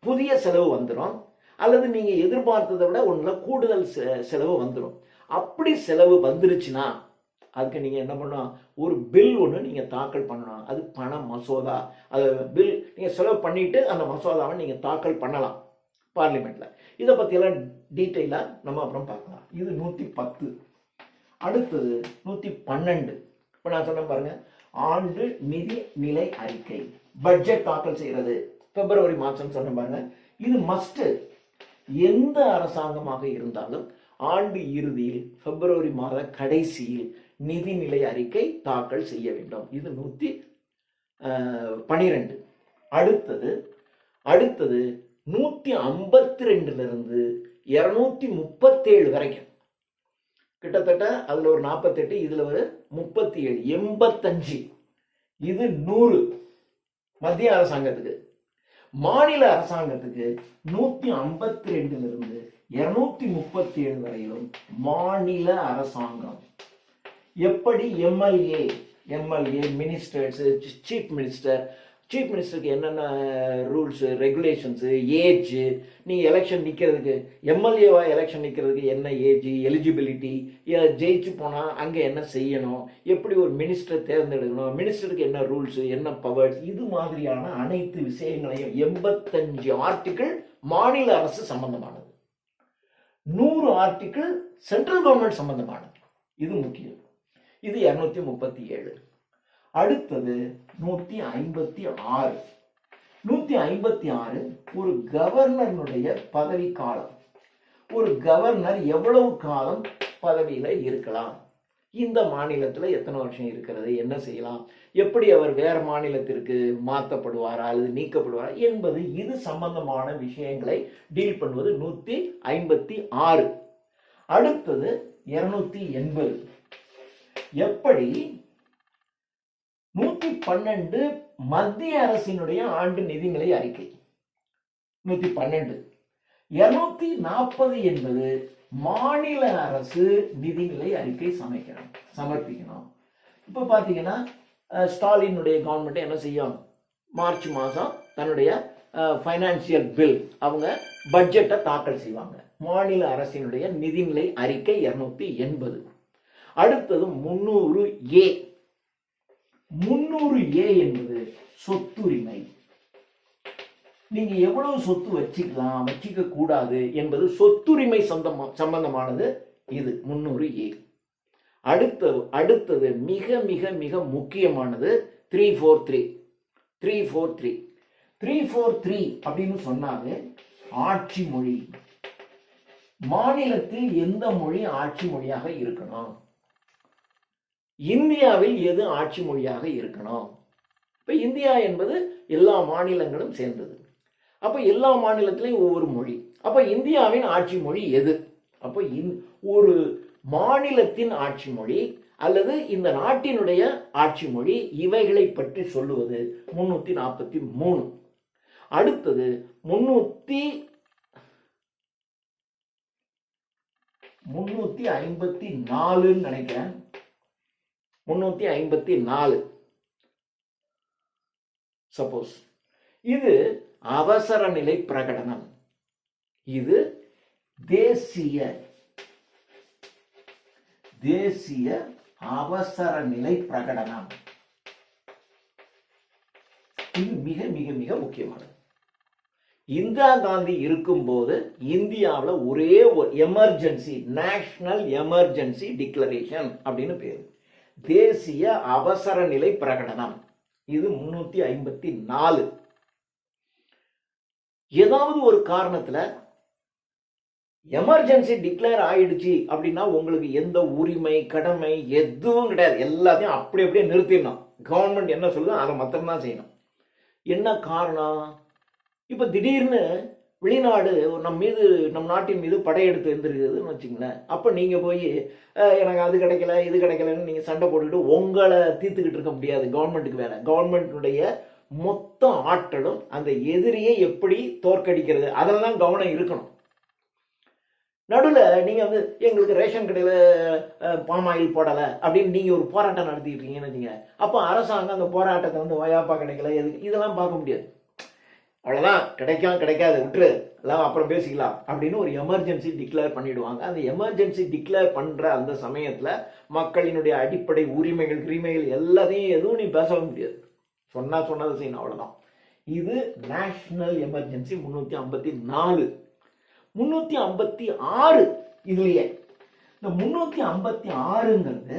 புதிய செலவு வந்துடும், அல்லது நீங்கள் எதிர்பார்த்ததை விட ஒன்றில் கூடுதல் செலவு வந்துடும். அப்படி செலவு வந்துருச்சுன்னா அதுக்கு நீங்கள் என்ன பண்ணணும், ஒரு பில் ஒன்று நீங்கள் தாக்கல் பண்ணணும். அது பண மசோதா. அது பில் நீங்கள் செலவு பண்ணிட்டு அந்த மசோதாவை நீங்கள் தாக்கல் பண்ணலாம் பார்லிமெண்ட்டில். இதை பற்றியெல்லாம் டீட்டெயிலாக நம்ம அப்புறம் பார்க்கலாம். இது 110. அடுத்தது 112. இப்போ நான் சொன்ன பாருங்க, ஆண்டு நிதி நிலை அறிக்கை, பட்ஜெட் தாக்கல் செய்கிறது. பிப்ரவரி மாதம் சொன்ன பாருங்க, இது மஸ்ட். எந்த அரசாங்கமாக இருந்தாலும் ஆண்டு இறுதியில் பிப்ரவரி மாத கடைசியில் நிதிநிலை அறிக்கை தாக்கல் செய்ய வேண்டும். இது 112. அடுத்தது 152 இருந்து 237 வரைக்கும், கிட்டத்தட்ட அதுல ஒரு 48, இதுல ஒரு 37, 85. இது 100 மத்திய அரசாங்கத்துக்கு. மாநில அரசாங்கத்துக்கு 152 இருந்து 237 வரையிலும் மாநில அரசாங்கம். எப்படி எம்எல்ஏ மினிஸ்டர்ஸ், சீஃப் மினிஸ்டருக்கு என்னென்ன ரூல்ஸ் ரெகுலேஷன்ஸ், ஏஜ், நீங்க எலெக்ஷன் நிக்கிறதுக்கு, எம்எல்ஏவா எலெக்ஷன் நிக்கிறதுக்கு என்ன ஏஜ், எலிஜிபிலிட்டி, ஜெயிச்சு போனா அங்க என்ன செய்யணும், எப்படி ஒரு மினிஸ்டர் தேர்ந்தெடுக்கணும், மினிஸ்டருக்கு என்ன ரூல்ஸ், என்ன பவர்ஸ், இது மாதிரியான அனைத்து விஷயங்களையும் 85 ஆர்டிகிள் மாநில அரசு சம்பந்தமானது, 100 ஆர்டிகிள் சென்ட்ரல் கவர்மெண்ட் சம்பந்தமானது. இது முக்கியம். இது 237. அடுத்தது 156. 156 ஒரு கவர்னருடைய பதவி காலம். ஒரு கவர்னர் எவ்வளவு காலம் பதவியில இருக்கலாம், இந்த மாநிலத்துல எத்தனை வருஷம் இருக்கிறது, என்ன செய்யலாம், எப்படி அவர் வேற மாநிலத்திற்கு மாற்றப்படுவாரா அல்லது நீக்கப்படுவாரா என்பது, இது சம்பந்தமான விஷயங்களை டீல் பண்ணுவது 156. அடுத்தது 280. எப்படி 112 மத்திய அரசினுடைய ஆண்டு நிதிநிலை அறிக்கை. 112. 240 என்பது மாநில அரசு நிதிநிலை அறிக்கை சமர்ப்பிக்கணும். இப்ப பாத்தீங்கன்னா ஸ்டாலினுடைய கவர்மெண்ட் என்ன செய்யும், மார்ச் மாதம் தன்னுடைய ஃபைனான்சியல் பில், அவங்க பட்ஜெட்டை தாக்கல் செய்வாங்க. மாநில அரசினுடைய நிதிநிலை அறிக்கை 280. அடுத்தது 300A. 300A என்பது சொத்துரிமை. நீங்க எவ்வளவு சொத்து வச்சுக்கலாம், வச்சுக்க கூடாது என்பது சொத்துரிமை சம்பந்தமானது. இது 300A. அடுத்தது மிக மிக மிக முக்கியமானது 343. 343 அப்படின்னு சொன்னாலே ஆட்சி மொழி. மாநிலத்தில் எந்த மொழி ஆட்சி மொழியாக இருக்கணும், இந்தியாவில் எது ஆட்சி மொழியாக இருக்கணும். இப்ப இந்தியா என்பது எல்லா மாநிலங்களும் சேர்ந்தது. அப்ப எல்லா மாநிலத்திலையும் ஒவ்வொரு மொழி. அப்ப இந்தியாவின் ஆட்சி மொழி எது? அப்ப ஒரு மாநிலத்தின் ஆட்சி மொழி அல்லது இந்த நாட்டினுடைய ஆட்சி மொழி, இவைகளை பற்றி சொல்லுவது 343. அடுத்தது 354 நினைக்கிறேன். 354 சப்போஸ் இது அவசர நிலை பிரகடனம். இது தேசிய அவசர நிலை பிரகடனம். இது மிக மிக மிக முக்கியமானது. இந்திரா காந்தி இருக்கும்போது இந்தியாவில் ஒரே ஒரு எமர்ஜென்சி, நேஷனல் எமர்ஜென்சி டிக்ளரேஷன் அப்படின்னு பேரு, தேசிய அவசர நிலை பிரகடனம். இது 354. ஏதாவது ஒரு காரணத்துல எமர்ஜென்சி டிக்ளேர் ஆயிடுச்சு அப்படின்னா உங்களுக்கு எந்த உரிமை கடமை எதுவும் கிடையாது. எல்லாத்தையும் அப்படி அப்படியே நிறுத்திடணும். கவர்மெண்ட் என்ன சொல்லுதோ அதை மாத்திரம்தான் செய்யணும். என்ன காரணம்? இப்ப திடீர்னு வெளிநாடு நம் நாட்டின் மீது படையெடுத்து இருந்திருக்குதுன்னு வச்சுங்களேன். அப்ப நீங்க போய் எனக்கு அது கிடைக்கல இது கிடைக்கலன்னு நீங்க சண்டை போட்டுக்கிட்டு உங்களை தீர்த்துக்கிட்டு இருக்க முடியாது. கவர்மெண்ட்டுக்கு வேலை. கவர்மெண்ட்டுடைய மொத்த ஆற்றலும் அந்த எதிரியை எப்படி தோற்கடிக்கிறது அதில் தான் கவனம் இருக்கணும். நடுவில் நீங்கள் எங்களுக்கு ரேஷன் கடையில் பாமாயில் போடலை அப்படின்னு நீங்கள் ஒரு போராட்டம் நடத்திட்டு இருக்கீங்கன்னு வச்சுங்க. அப்போ அரசாங்கம் அந்த போராட்டத்தை வயாப்பா கிடைக்கல எதுக்கு இதெல்லாம் பார்க்க முடியாது. அவ்வளோதான், கிடைக்காது விட்டுரு, எல்லாம் அப்புறம் பேசிக்கலாம் அப்படின்னு ஒரு எமர்ஜென்சி டிக்ளேர் பண்ணிடுவாங்க. அந்த எமர்ஜென்சி டிக்ளேர் பண்ணுற அந்த சமயத்தில் மக்களினுடைய அடிப்படை உரிமைகள் எல்லாத்தையும் எதுவும் நீ பேச முடியாது. சொன்னதை செய்யணும், அவ்வளோதான். இது நேஷனல் எமர்ஜென்சி 354. 356 இதுலயே இந்த 356ங்கிறது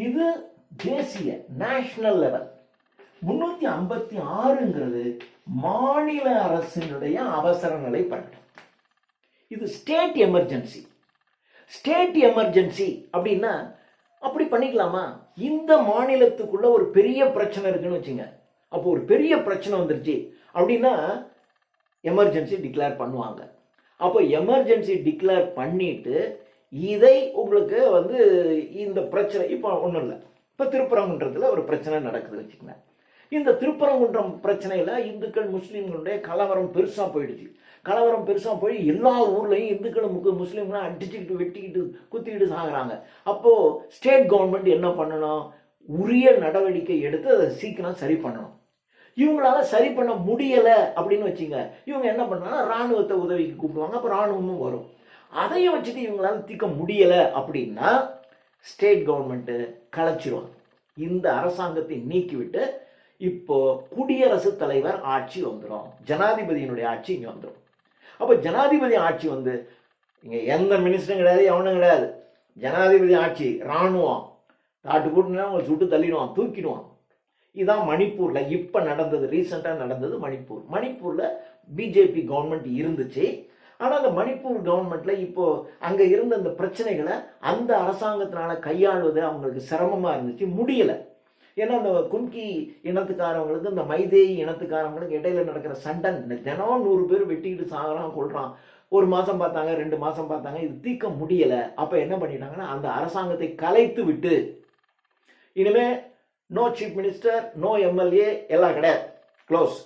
இது தேசிய நேஷனல் லெவல். 356ங்கிறது மாநில அரசினுடைய அவசர நிலை பிரகடனம். இது ஸ்டேட் எமர்ஜென்சி. ஸ்டேட் எமர்ஜென்சி அப்படின்னா அப்படி பண்ணிக்கலாமா? இந்த மாநிலத்துக்குள்ள ஒரு பெரிய பிரச்சனை இருக்குன்னு வச்சுங்க. அப்போ ஒரு பெரிய பிரச்சனை வந்துருச்சு அப்படின்னா எமர்ஜென்சி டிக்ளேர் பண்ணுவாங்க. அப்போ எமர்ஜென்சி டிக்ளேர் பண்ணிட்டு இதை உங்களுக்கு இந்த பிரச்சனை இப்போ ஒன்றும் இல்லை. இப்போ திருப்பரங்குன்றத்தில் ஒரு பிரச்சனை நடக்குது வச்சுக்கோங்க. இந்த திருப்பரங்குன்றம் பிரச்சனையில் இந்துக்கள் முஸ்லீம்களுடைய கலவரம் பெருசாக போயிடுச்சு. கலவரம் பெருசாக போய் எல்லா ஊர்லேயும் இந்துக்களும் முஸ்லீம்களும் அடிச்சுக்கிட்டு வெட்டிக்கிட்டு குத்திக்கிட்டு சாகுறாங்க. அப்போது ஸ்டேட் கவர்மெண்ட் என்ன பண்ணணும்? உரிய நடவடிக்கை எடுத்து அதை சீக்கிரம் சரி பண்ணணும். இவங்களால சரி பண்ண முடியலை அப்படின்னு வச்சுங்க, இவங்க என்ன பண்ணாங்கன்னா இராணுவத்தை உதவிக்கு கூப்பிடுவாங்க. அப்போ இராணுவமும் வரும். அதையும் வச்சுட்டு இவங்களால தீர்க்க முடியலை அப்படின்னா ஸ்டேட் கவர்மெண்ட்டு கலைச்சிருவாங்க. இந்த அரசாங்கத்தை நீக்கிவிட்டு இப்போ குடியரசுத் தலைவர் ஆட்சி வந்துடும், ஜனாதிபதியினுடைய ஆட்சி இங்கே வந்துடும். அப்போ ஜனாதிபதி ஆட்சி இங்கே எந்த மினிஸ்டரும் கிடையாது, எவனும் கிடையாது. ஜனாதிபதி ஆட்சி, இராணுவம் தாட்டு கூட்டினா அவங்க சுட்டு தள்ளிடுவான், தூக்கிடுவான். இதுதான் மணிப்பூரில் இப்போ நடந்தது, ரீசெண்டாக நடந்தது மணிப்பூர். மணிப்பூரில் பிஜேபி கவர்மெண்ட் இருந்துச்சு. ஆனால் அந்த மணிப்பூர் கவர்மெண்ட்டில் இப்போது அங்கே இருந்த அந்த பிரச்சனைகளை அந்த அரசாங்கத்தினால கையாளுவது அவங்களுக்கு சிரமமாக இருந்துச்சு, முடியலை. ஏன்னா அந்த கும்கி இனத்துக்காரவங்களுக்கு இந்த மைதேயி இனத்துக்காரவங்களுக்கு இடையில நடக்கிற சண்டை தினம் 100 பேர் வெட்டிக்கிட்டு சாகிறான், கொள்றான். 1 மாதம் பார்த்தாங்க, 2 மாதம் பார்த்தாங்க, இது தீர்க்க முடியலை. அப்போ என்ன பண்ணிட்டாங்கன்னா அந்த அரசாங்கத்தை கலைத்து விட்டு இனிமே no chief minister, no MLA எல்லாம் கிடையாது, க்ளோஸ்.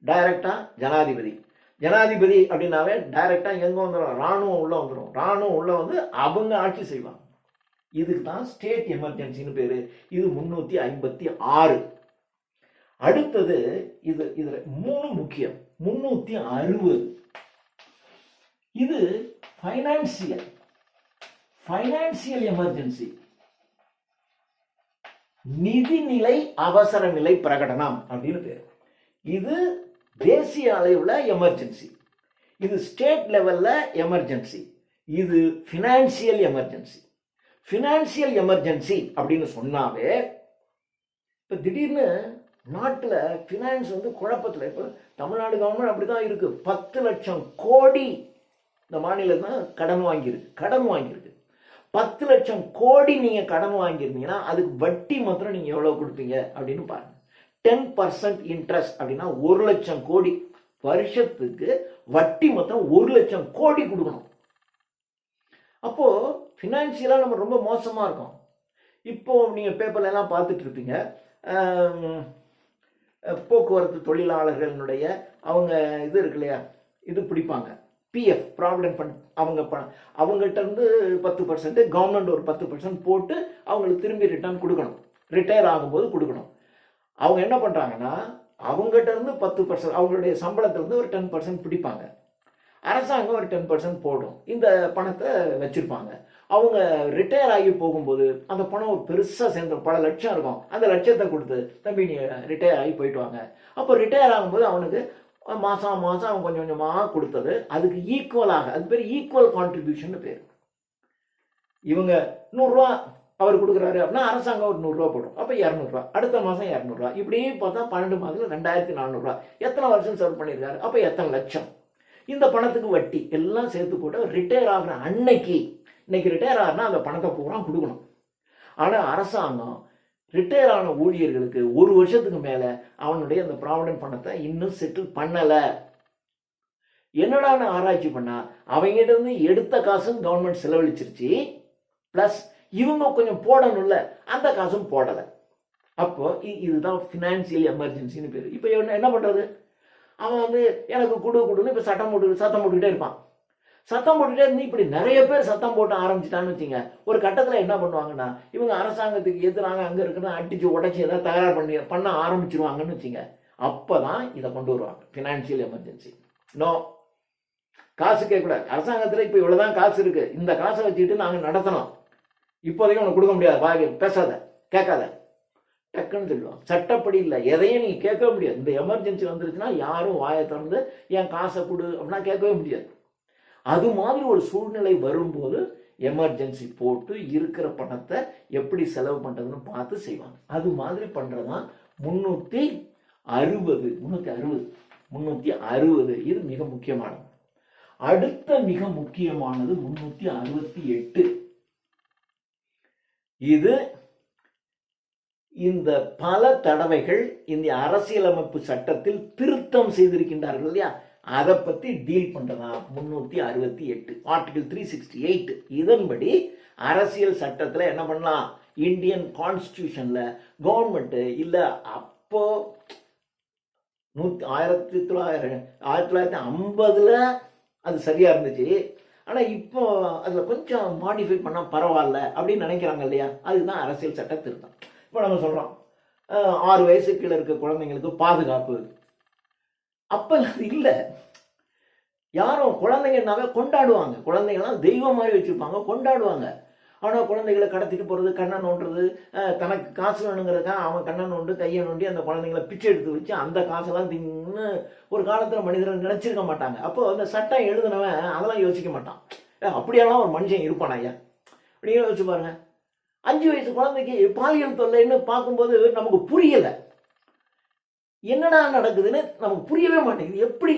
டைரக்டாக ஜனாதிபதி. ஜனாதிபதி அப்படின்னாவே டைரக்டாக எங்கே வந்துடும்? இராணுவம் உள்ளே வந்துடும். இராணுவம் உள்ளே அவங்க ஆட்சி செய்வாங்க. இதுக்கு தான் ஸ்டேட் எமர்ஜென்சின்னு பேரு. இது 356. அடுத்தது இதுல 3 முக்கியம். 360 இது ஃபைனான்சியல் எமர்ஜென்சி, நிதிநிலை அவசர நிலை பிரகடனம் அப்படின்னு பேரு. இது தேசிய அளவில் எமர்ஜென்சி, இது ஸ்டேட் லெவல்ல எமர்ஜென்சி, இது ஃபினான்சியல் எமர்ஜென்சி. ஃபினான்சியல் எமர்ஜென்சி அப்படின்னு சொன்னாவே இப்போ திடீர்னு நாட்டில் ஃபினான்ஸ் குழப்பத்தில். இப்போ தமிழ்நாடு கவர்மெண்ட் அப்படி தான் இருக்குது. 10 லட்சம் கோடி இந்த மாநிலம் தான் கடன் வாங்கியிருக்கு. 10 லட்சம் கோடி நீங்கள் கடன் வாங்கியிருந்தீங்கன்னா அதுக்கு வட்டி மாத்திரம் நீங்கள் எவ்வளோ கொடுப்பீங்க அப்படின்னு பாருங்க. 10% இன்ட்ரெஸ்ட் அப்படின்னா 1 லட்சம் கோடி வருஷத்துக்கு வட்டி மாத்திரம் 1 லட்சம் கோடி கொடுக்கணும். அப்போது ஃபினான்ஷியலாக நம்ம ரொம்ப மோசமாக இருக்கோம். இப்போது நீங்கள் பேப்பர்லாம் பார்த்துட்டு இருப்பீங்க, போக்குவரத்து தொழிலாளர்களுடைய அவங்க இது இருக்கு இல்லையா, இது பிடிப்பாங்க, பிஎஃப் ப்ராவிடென்ட் ஃபண்ட். அவங்ககிட்ட இருந்து 10%, கவர்மெண்ட் ஒரு 10% போட்டு அவங்களுக்கு திரும்பி ரிட்டர்ன் கொடுக்கணும், ரிட்டையர் ஆகும்போது கொடுக்கணும். அவங்க என்ன பண்ணுறாங்கன்னா அவங்ககிட்ட இருந்து 10%, அவங்களுடைய சம்பளத்திலிருந்து ஒரு 10% பிடிப்பாங்க. அரசாங்கம் ஒரு 10% போடும், இந்த பணத்தை வச்சுருப்பாங்க. அவங்க ரிட்டையர் ஆகி போகும்போது அந்த பணம் ஒரு பெருசாக சேர்ந்து பல லட்சம் இருக்கும். அந்த லட்சத்தை கொடுத்து தம்பி நீ ரிட்டையர் ஆகி போயிட்டு வாங்க. அப்போ ரிட்டையர் ஆகும்போது அவனுக்கு மாதம் அவன் கொஞ்சம் கொஞ்சமாக கொடுத்தது அதுக்கு ஈக்குவலாக, அது பேர் ஈக்குவல் கான்ட்ரிபியூஷன் பேர். இவங்க 100 ரூபா அவர் கொடுக்குறாரு அப்படின்னா அரசாங்கம் ஒரு 100 ரூபா போடும். அப்போ 200 ரூபா, அடுத்த மாதம் 200 ரூபா, இப்படியே பார்த்தா 12 மாதத்தில் 2400 ரூபா. எத்தனை வருஷம் சர்வ் பண்ணியிருக்காரு? அப்போ எத்தனை லட்சம்? இந்த பணத்துக்கு வட்டி எல்லாம் சேர்த்து போட்டு ரிட்டையர் ஆகிற இன்னைக்கு ரிட்டையர் ஆகுனா அந்த பணத்தை பூரா கொடுக்கணும். ஆனால் அரசாங்கம் ரிட்டையர் ஆன ஊழியர்களுக்கு 1 வருஷத்துக்கு மேலே அவனுடைய அந்த ப்ராவிடென்ட் பணத்தை இன்னும் செட்டில் பண்ணலை. என்னடான்னு ஆராய்ச்சி பண்ணால் அவங்ககிட்ட இருந்து எடுத்த காசும் கவர்மெண்ட் செலவழிச்சிருச்சு, ப்ளஸ் இவங்க கொஞ்சம் போடணும்ல, அந்த காசும் போடலை. அப்போ இதுதான் ஃபினான்சியல் எமர்ஜென்சின்னு பேர். இப்போ என்ன பண்ணுறது? அவன் எனக்கு கொடுன்னு இப்போ சத்தம் போட்டுக்கிட்டே இருப்பான். சத்தம் போட்டுகிட்டே இருந்து இப்படி நிறைய பேர் சத்தம் போட்டு ஆரம்பிச்சிட்டான்னு வச்சுங்க, ஒரு கட்டத்தில் என்ன பண்ணுவாங்கன்னா இவங்க அரசாங்கத்துக்கு எதிராக அங்கே இருக்குன்னு அடித்து உடச்சி ஏதாவது தகராறு பண்ண ஆரம்பிச்சிருவாங்கன்னு வச்சுங்க. அப்போ தான் இதை கொண்டு வருவாங்க ஃபினான்ஷியல் எமர்ஜென்சி. நோ, காசு கேட்கக்கூடாது. அரசாங்கத்தில் இப்போ இவ்வளோதான் காசு இருக்குது, இந்த காசை வச்சுக்கிட்டு நாங்கள் நடத்தணும், இப்போதைக்கு உனக்கு கொடுக்க முடியாது, வாங்க பேசாத கேட்காத, டக்குன்னு சொல்லுவாங்க. சட்டப்படி இல்லை, எதையும் நீங்கள் கேட்கவே முடியாது. இந்த எமர்ஜென்சி வந்துருச்சுன்னா யாரும் வாயை திறந்து என் காசை கொடு அப்படின்னா கேட்கவே முடியாது. அது மாதிரி ஒரு சூழ்நிலை வரும்போது எமர்ஜென்சி போட்டு இருக்கிற பணத்தை எப்படி செலவு பண்ணுறதுன்னு பார்த்து செய்வாங்க. அது மாதிரி பண்ணுறதுதான் 360. 360 இது மிக முக்கியமானது. அடுத்த மிக முக்கியமானது 368. இது இந்த பல தடவைகள் இந்த அரசியலமைப்பு சட்டத்தில் திருத்தம் செய்திருக்கின்றார்கள் இல்லையா, அதை பத்தி டீல் பண்றதா 368 ஆர்டிகல் 368. இதன்படி அரசியல் சட்டத்துல என்ன பண்ணலாம், இந்தியன் கான்ஸ்டிடியூஷன்ல கவர்மெண்ட் இல்ல அப்போ 1950ல அது சரியா இருந்துச்சு, ஆனா இப்போ அதுல கொஞ்சம் மாடிஃபை பண்ணா பரவாயில்ல அப்படின்னு நினைக்கிறாங்க இல்லையா, அதுதான் அரசியல் சட்ட திருத்தம். இப்போ நம்ம சொல்றோம் 6 வயசுக்கு கீழே இருக்க குழந்தைங்களுக்கு பாதுகாப்பு, அப்ப அது இல்லை. யாரும் குழந்தைங்கன்னாவே கொண்டாடுவாங்க, குழந்தைங்களாம் தெய்வம் மாதிரி வச்சிருப்பாங்க, கொண்டாடுவாங்க. ஆனால் குழந்தைகளை கடத்திட்டு போகிறது, கண்ணை நோண்டுறது, தனக்கு காசு வேணுங்கிறதுக்கா அவன் கண்ணை நோண்டு கையை நோண்டி அந்த குழந்தைங்களை பிச்சை எடுத்து வச்சு அந்த காசெல்லாம் தின்னு ஒரு காலத்தில் மனிதர்கள் நினச்சிருக்க மாட்டாங்க. அப்போ அந்த சட்டம் எழுதுனவன் அதெல்லாம் யோசிக்க மாட்டான், அப்படியெல்லாம் ஒரு மனுஷன் இருப்பான் ஐயா அப்படின்னு யோசிச்சு பாருங்க. 5 வயசு குழந்தைக்கு பாலியல் தொல்லைன்னு பார்க்கும்போது நமக்கு புரியலை, என்னடா நடக்குதுன்னு நமக்கு புரியவே மாட்டேங்குது. எப்படி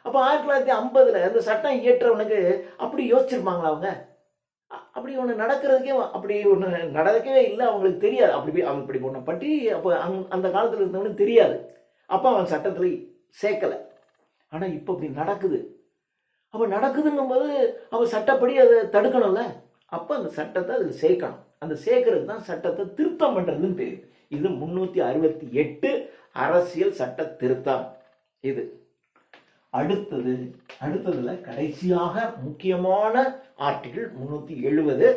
அப்போ 1950ல் அந்த சட்டம் இயற்றவனுக்கு அப்படி யோசிச்சிருப்பாங்களா அவங்க? அப்படி ஒன்று நடக்கிறதுக்கே அப்படி ஒன்று நடக்கவே இல்லை, அவங்களுக்கு தெரியாது. அப்படி ஒன்றை பற்றி அப்போ அந்த காலத்தில் இருந்தவனுக்கு தெரியாது, அப்போ அவன் சட்டத்தில் சேர்க்கலை. ஆனால் இப்போ அப்படி நடக்குது. அப்போ நடக்குதுங்கும்போது அவன் சட்டப்படி அதை தடுக்கணும்ல, அப்போ அந்த சட்டத்தை அதில் சேர்க்கணும். அந்த சேர்க்கறது தான் சட்டத்தை திருத்தம் பண்ணுறதுன்னு பேர். இது 368 அரசியல் சட்ட திருத்தம். இது அடுத்ததுல கடைசியாக முக்கியமான ஆர்டிகிள் 370.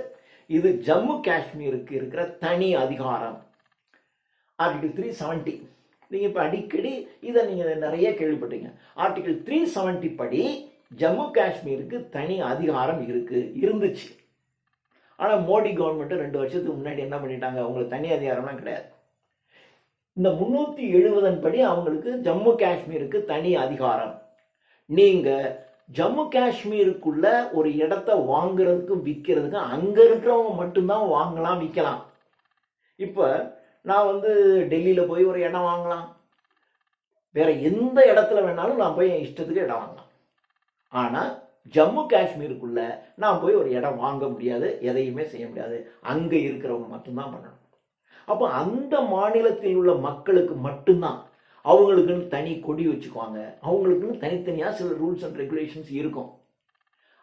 இது ஜம்மு காஷ்மீருக்கு இருக்கிற தனி அதிகாரம். ஆர்டிகிள் 370 நீங்க இப்ப அடிக்கடி இதை நீங்க நிறைய கேள்விப்பட்டீங்க. ஆர்டிகிள் 370 படி ஜம்மு காஷ்மீருக்கு தனி அதிகாரம் இருந்துச்சு. ஆனா மோடி கவர்மெண்ட் 2 வருஷத்துக்கு முன்னாடி என்ன பண்ணிட்டாங்க, அவங்களுக்கு தனி அதிகாரம்லாம் கிடையாது. இந்த 370 படி அவங்களுக்கு ஜம்மு காஷ்மீருக்கு தனி அதிகாரம். நீங்க ஜம்மு காஷ்மீருக்குள்ள ஒரு இடத்தை வாங்குறதுக்கும் விற்கிறதுக்கும் அங்க இருக்கிறவங்க மட்டும்தான் வாங்கலாம், விற்கலாம். இப்ப நான் டெல்லியில போய் ஒரு இடம் வாங்கலாம், வேற எந்த இடத்துல வேணாலும் நான் போய் என் இஷ்டத்துக்கு இடம் வாங்கலாம். ஆனா ஜம்மு காஷ்மீருக்குள்ள நான் போய் ஒரு இடம் வாங்க முடியாது, எதையுமே செய்ய முடியாது, அங்க இருக்கிறவங்க மட்டும்தான் பண்ணணும். அப்போ அந்த மாநிலத்தில் உள்ள மக்களுக்கு மட்டும்தான், அவங்களுக்குன்னு தனி கொடி வச்சுக்குவாங்க, அவங்களுக்குன்னு தனித்தனியா சில ரூல்ஸ் அண்ட் ரெகுலேஷன்ஸ் இருக்கும்.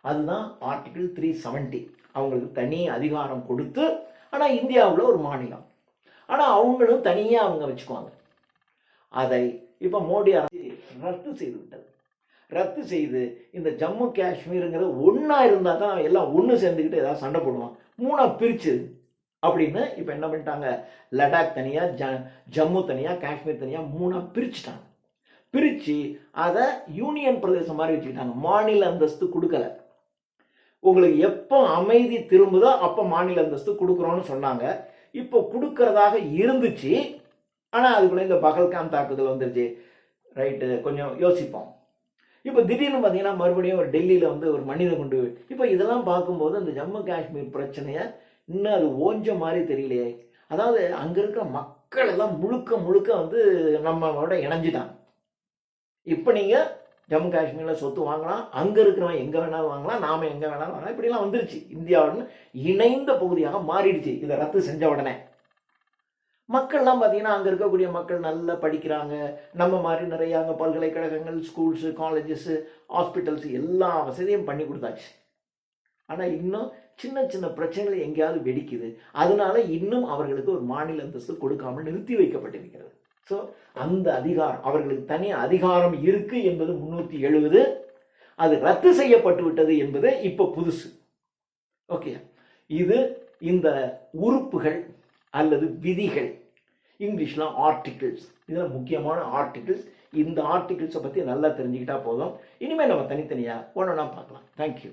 அதுதான் ஆர்டிகிள் 370. அவங்களுக்கு தனி அதிகாரம் கொடுத்து, ஆனா இந்தியாவில் ஒரு மாநிலம், ஆனா அவங்களும் தனியா அவங்க வச்சுக்குவாங்க. அதை இப்ப மோடி அரசு ரத்து செய்து விட்டது. ரத்து செய்து இந்த ஜம்மு காஷ்மீருங்கிற ஒன்னா இருந்தா தான் எல்லாம் ஒன்று சேர்ந்துக்கிட்டு ஏதாவது சண்டை போடுவான், 3ஆ பிரிச்சு அப்படின்னு இப்ப என்ன பண்ணிட்டாங்க, லடாக் தனியா, ஜம்மு தனியா, காஷ்மீர் தனியா 3ஆ பிரிச்சுட்டாங்க. பிரிச்சு அதை யூனியன் பிரதேசம் மாதிரி வச்சுக்கிட்டாங்க. மாநில அந்தஸ்து கொடுக்கல. உங்களுக்கு எப்போ அமைதி திரும்புதோ அப்ப மாநில அந்தஸ்து கொடுக்குறோம்னு சொன்னாங்க. இப்போ கொடுக்கறதாக இருந்துச்சு, ஆனா அதுக்குள்ள இந்த பகல்காம் தாக்குதல் வந்துருச்சு. ரைட்டு, கொஞ்சம் யோசிப்போம். இப்போ திடீர்னு பார்த்தீங்கன்னா மறுபடியும் ஒரு டெல்லியில் ஒரு மனிதன் கொண்டு, இப்போ இதெல்லாம் பார்க்கும்போது அந்த ஜம்மு காஷ்மீர் பிரச்சனையை இன்னும் அது ஓஞ்ச மாதிரி தெரியலையே. அதாவது அங்கே இருக்கிற மக்கள் எல்லாம் முழுக்க நம்மளோட இணைஞ்சிட்டாங்க. இப்போ நீங்கள் ஜம்மு காஷ்மீரில் சொத்து வாங்கலாம், அங்கே இருக்கிறவன் எங்கே வேணாலும் வாங்கலாம், நாம எங்கே வேணாலும் வாங்கலாம், இப்படிலாம் வந்துருச்சு. இந்தியாவுடன் இணைந்த பகுதியாக மாறிடுச்சு இதை ரத்து செஞ்ச உடனே. மக்கள்லாம் பார்த்தீங்கன்னா அங்கே இருக்கக்கூடிய மக்கள் நல்லா படிக்கிறாங்க, நம்ம மாதிரி நிறைய அங்கே பல்கலைக்கழகங்கள், ஸ்கூல்ஸு, காலேஜஸ்ஸு, ஹாஸ்பிட்டல்ஸ் எல்லா வசதியும் பண்ணி கொடுத்தாச்சு. ஆனால் இன்னும் சின்ன சின்ன பிரச்சனைகள் எங்கேயாவது வெடிக்குது. அதனால இன்னும் அவர்களுக்கு ஒரு மாநில அந்தஸ்து கொடுக்காமல் நிறுத்தி வைக்கப்பட்டிருக்கிறது. ஸோ அந்த அதிகாரம், அவர்களுக்கு தனி அதிகாரம் இருக்கு என்பது 370. அது ரத்து செய்யப்பட்டு விட்டது என்பது இப்போ புதுசு. ஓகே, இது இந்த உறுப்புகள் அல்லது விதிகள், இங்கிலீஷ்ல ஆர்டிகிள்ஸ், இதெல்லாம் முக்கியமான ஆர்டிகிள்ஸ். இந்த ஆர்டிகிள்ஸை பற்றி நல்லா தெரிஞ்சுக்கிட்டா போதும். இனிமேல் நம்ம தனித்தனியாக ஒன்றா பார்க்கலாம். தேங்க்யூ.